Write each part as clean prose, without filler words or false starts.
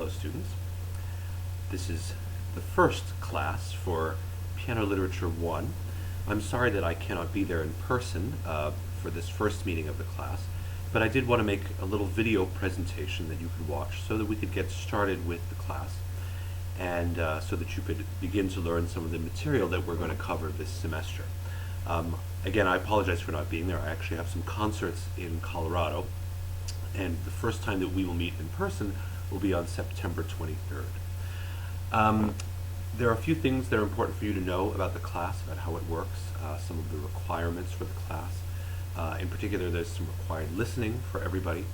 Hello students. This is the first class for Piano Literature 1. I'm sorry that I cannot be there in person for this first meeting of the class, but I did want to make a little video presentation that you could watch so that we could get started with the class and so that you could begin to learn some of the material that we're going to cover this semester. Again, I apologize for not being there. I actually have some concerts in Colorado, and the first time that we will meet in person will be on September 23rd. There are a few things that are important for you to know about the class, about how it works, some of the requirements for the class. In particular, there's some required listening for everybody,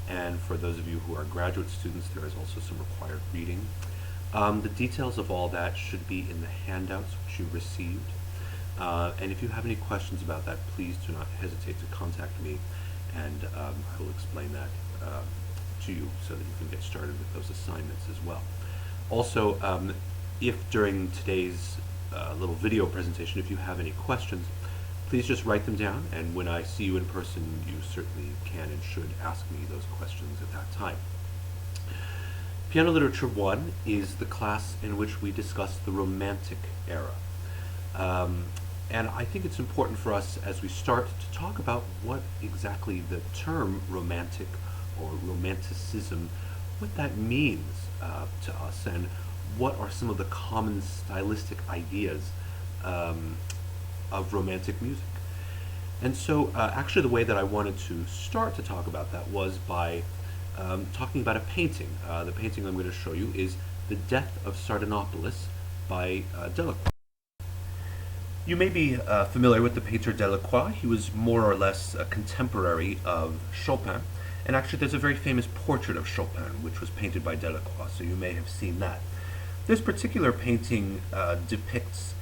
and for those of you who are graduate students, there is also some required reading. The details of all that should be in the handouts which you received. And if you have any questions about that, please do not hesitate to contact me, and I will explain that to you so that you can get started with those assignments as well. Also, if during today's little video presentation, if you have any questions, please just write them down, and when I see you in person, you certainly can and should ask me those questions at that time. Piano Literature 1 is the class in which we discuss the Romantic era. And I think it's important for us as we start to talk about what exactly the term romantic or romanticism, what that means to us, and what are some of the common stylistic ideas of romantic music. And so actually the way that I wanted to start to talk about that was by talking about a painting. The painting I'm going to show you is The Death of Sardanapalus by Delacroix. You may be familiar with the painter Delacroix. He was more or less a contemporary of Chopin, and actually there's a very famous portrait of Chopin which was painted by Delacroix, so you may have seen that. This particular painting depicts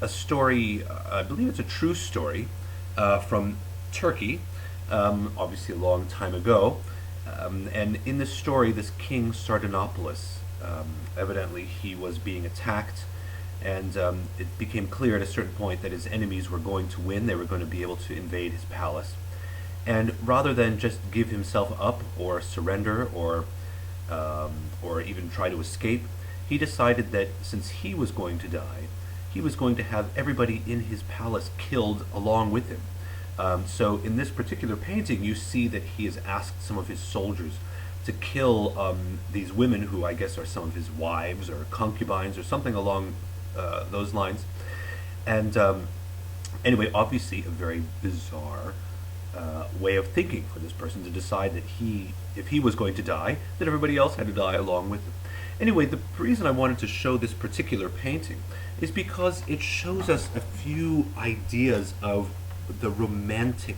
a story, I believe it's a true story, from Turkey, obviously a long time ago, and in this story this king Sardanapalus, evidently he was being attacked, and it became clear at a certain point that his enemies were going to win. They were going to be able to invade his palace. And rather than just give himself up or surrender or even try to escape, he decided that since he was going to die, he was going to have everybody in his palace killed along with him. So in this particular painting, you see that he has asked some of his soldiers to kill these women who I guess are some of his wives or concubines or something along those lines. And anyway, obviously a very bizarre way of thinking for this person to decide that if he was going to die, that everybody else had to die along with him. Anyway, the reason I wanted to show this particular painting is because it shows us a few ideas of the romantic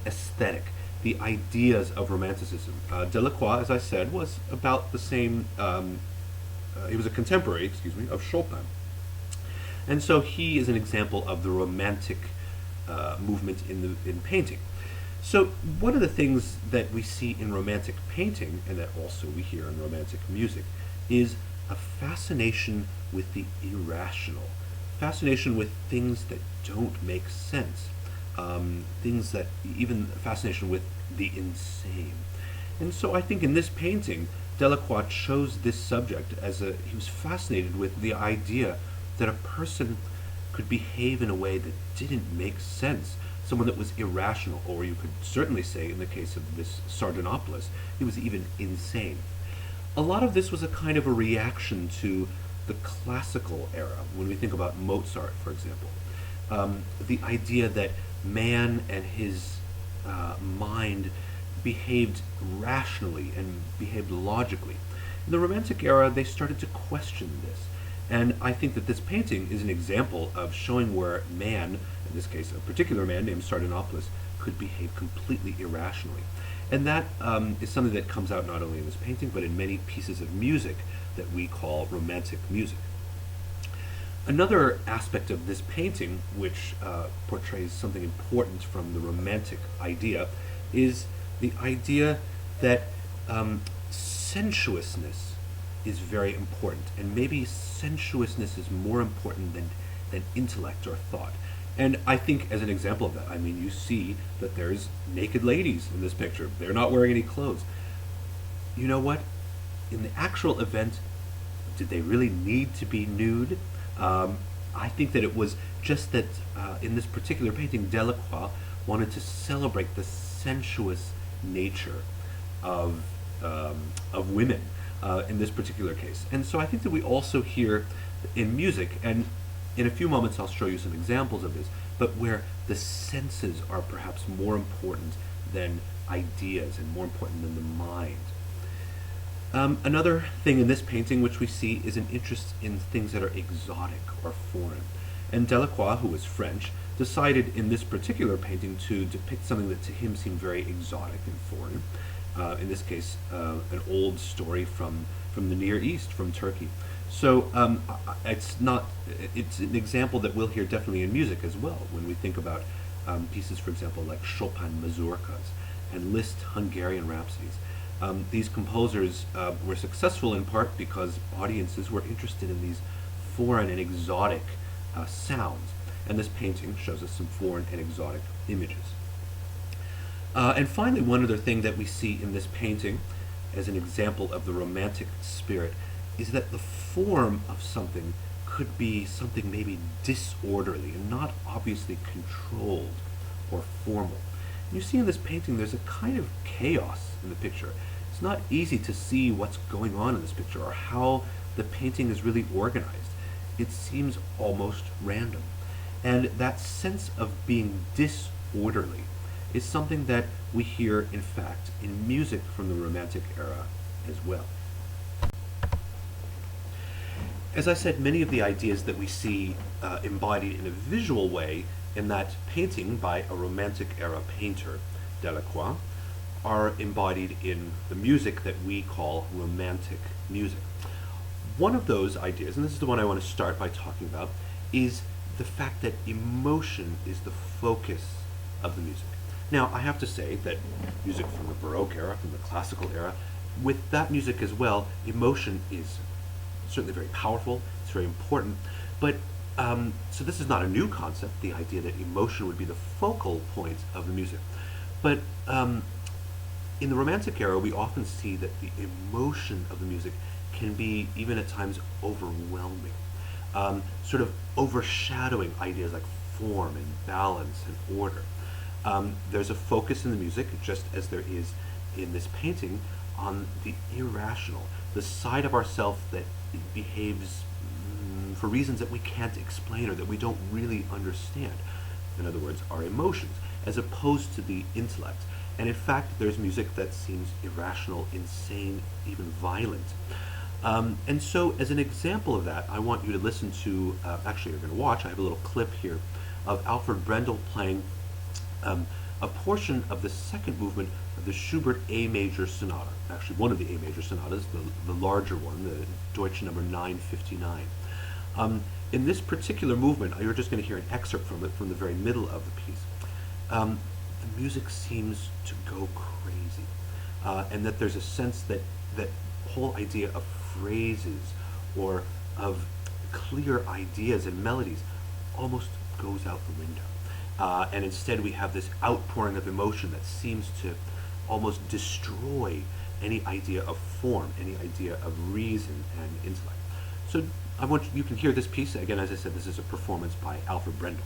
aesthetic, the ideas of romanticism. Delacroix, as I said, was about the same, he was a contemporary, of Chopin. And so he is an example of the romantic movement in painting. So one of the things that we see in romantic painting, and that also we hear in romantic music, is a fascination with the irrational, fascination with things that don't make sense, things that, even fascination with the insane. And so I think in this painting, Delacroix chose this subject as he was fascinated with the idea that a person could behave in a way that didn't make sense, someone that was irrational, or you could certainly say in the case of this Sardanapalus, he was even insane. A lot of this was a kind of a reaction to the classical era, when we think about Mozart, for example. The idea that man and his mind behaved rationally and behaved logically. In the Romantic era, they started to question this. And I think that this painting is an example of showing where man, in this case a particular man named Sardanapalus, could behave completely irrationally. And that is something that comes out not only in this painting, but in many pieces of music that we call romantic music. Another aspect of this painting, which portrays something important from the romantic idea, is the idea that sensuousness is very important, and maybe sensuousness is more important than intellect or thought. And I think as an example of that, I mean, you see that there's naked ladies in this picture. They're not wearing any clothes. You know what? in the actual event, did they really need to be nude? I think that it was just that in this particular painting, Delacroix wanted to celebrate the sensuous nature of women in this particular case. And so I think that we also hear in music, and in a few moments I'll show you some examples of this, but where the senses are perhaps more important than ideas and more important than the mind. Another thing in this painting which we see is an interest in things that are exotic or foreign. And Delacroix, who was French, decided in this particular painting to depict something that to him seemed very exotic and foreign. In this case, an old story from the Near East, from Turkey. So it's an example that we'll hear definitely in music as well, when we think about pieces, for example, like Chopin mazurkas and Liszt Hungarian rhapsodies. These composers were successful in part because audiences were interested in these foreign and exotic sounds, and this painting shows us some foreign and exotic images. And finally, one other thing that we see in this painting as an example of the romantic spirit is that the form of something could be something maybe disorderly and not obviously controlled or formal. You see in this painting there's a kind of chaos in the picture. It's not easy to see what's going on in this picture or how the painting is really organized. It seems almost random. And that sense of being disorderly is something that we hear, in fact, in music from the Romantic era as well. As I said, many of the ideas that we see embodied in a visual way in that painting by a Romantic era painter, Delacroix, are embodied in the music that we call Romantic music. One of those ideas, and this is the one I want to start by talking about, is the fact that emotion is the focus of the music. Now, I have to say that music from the Baroque era, from the classical era, with that music as well, emotion is certainly very powerful, it's very important, but so this is not a new concept, the idea that emotion would be the focal point of the music. But in the Romantic era, we often see that the emotion of the music can be, even at times, overwhelming, sort of overshadowing ideas like form and balance and order. There's a focus in the music, just as there is in this painting, on the irrational, the side of ourself that behaves for reasons that we can't explain or that we don't really understand. In other words, our emotions, as opposed to the intellect. And in fact, there's music that seems irrational, insane, even violent. And so, as an example of that, I want you to listen to, actually you're going to watch, I have a little clip here of Alfred Brendel playing a portion of the second movement of the Schubert A major sonata, actually one of the A major sonatas, the larger one, the Deutsche number 959. In this particular movement, you're just going to hear an excerpt from it from the very middle of the piece. The music seems to go crazy, and that there's a sense that that whole idea of phrases or of clear ideas and melodies almost goes out the window. And instead we have this outpouring of emotion that seems to almost destroy any idea of form, any idea of reason and intellect. So you can hear this piece. Again, as I said, this is a performance by Alfred Brendel.